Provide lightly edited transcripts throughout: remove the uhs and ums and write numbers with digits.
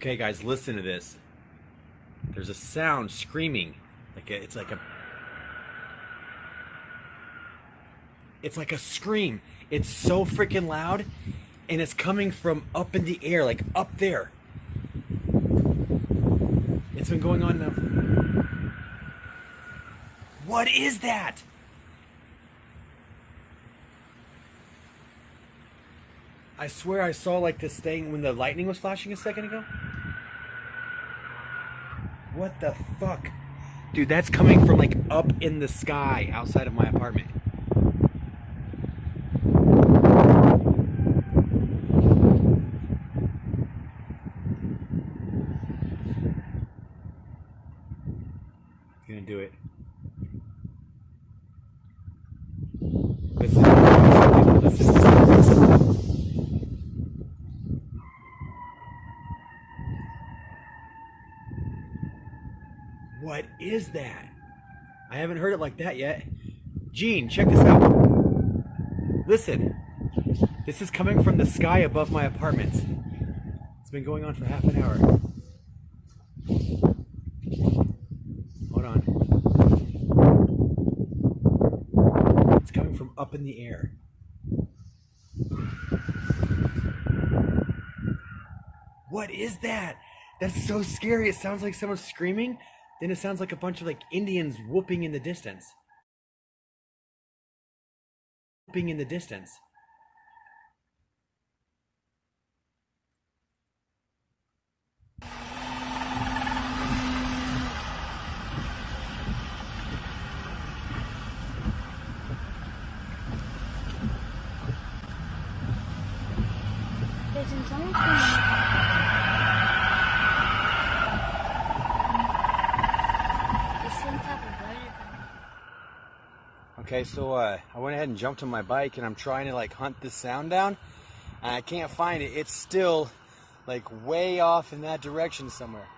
Okay, guys, listen to this. There's a sound screaming. It's like a scream. It's so freaking loud, and it's coming from up in the air, like up there. It's been going on now. What is that? I swear I saw like this thing when the lightning was flashing a second ago. What the fuck? Dude, that's coming from like up in the sky outside of my apartment. I'm gonna do it. Listen. What is that? I haven't heard it like that yet. Gene, check this out. Listen. This is coming from the sky above my apartment. It's been going on for half an hour. Hold on. It's coming from up in the air. What is that? That's so scary. It sounds like someone's screaming. Then it sounds like a bunch of like Indians whooping in the distance. Whooping in the distance. Okay, so I went ahead and jumped on my bike, and I'm trying to like hunt this sound down, and I can't find it. It's still like way off in that direction somewhere.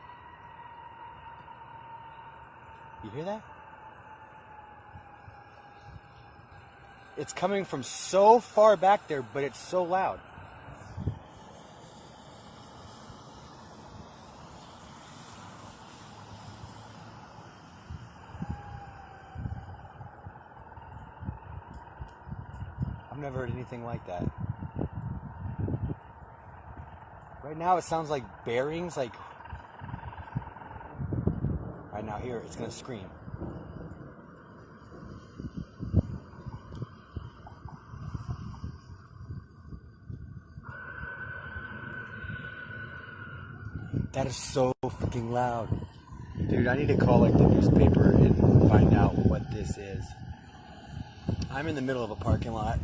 You hear that? It's coming from so far back there, but it's so loud. I've never heard anything like that. Right now it sounds like bearings, like... Right now, here, it's gonna scream. That is so freaking loud. Dude, I need to call like the newspaper and find out what this is. I'm in the middle of a parking lot.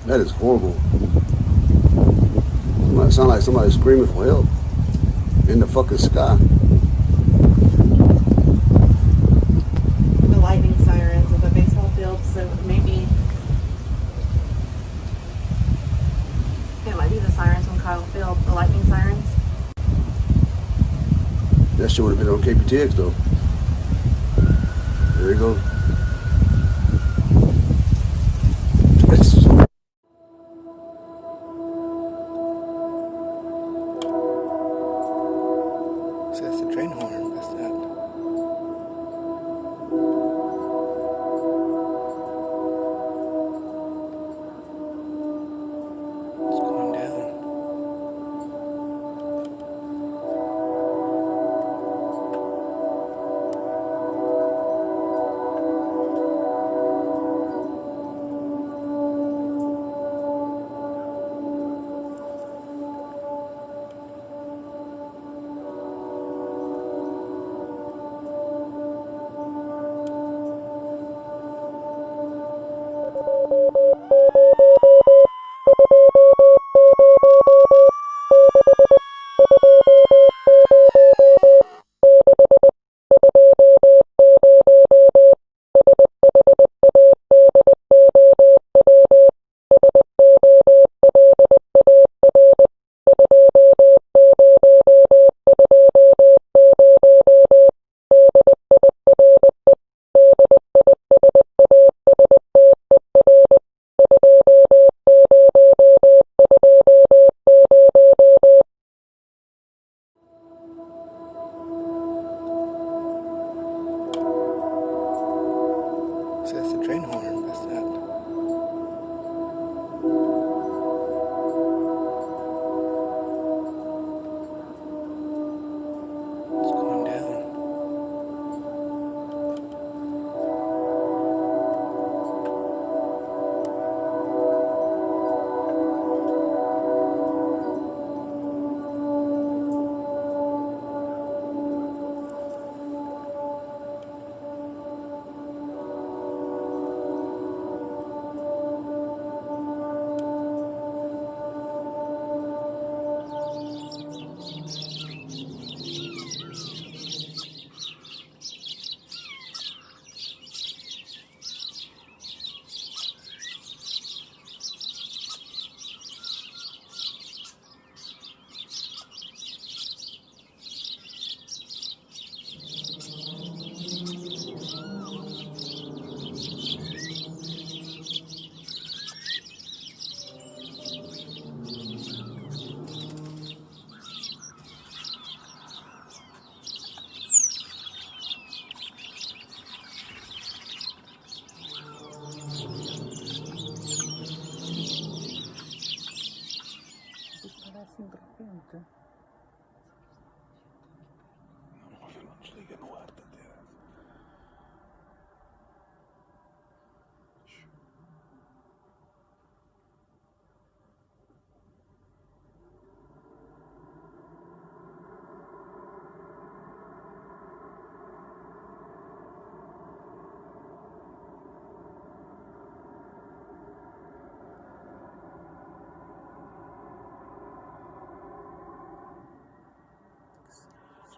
That is horrible. It sounds like somebody screaming for help in the fucking sky. The lightning sirens of a baseball field, so maybe it might be the sirens from Kyle Field, the lightning sirens. That shit would have been on KPTX though. There you go. So that's the train horn. What's that? It's going down.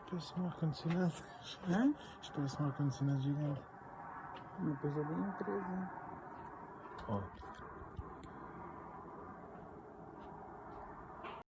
Parece uma ar-condicionado. Hã? Isto parece um ar-condicionado gigante. Uma coisa bem empresa. Ó,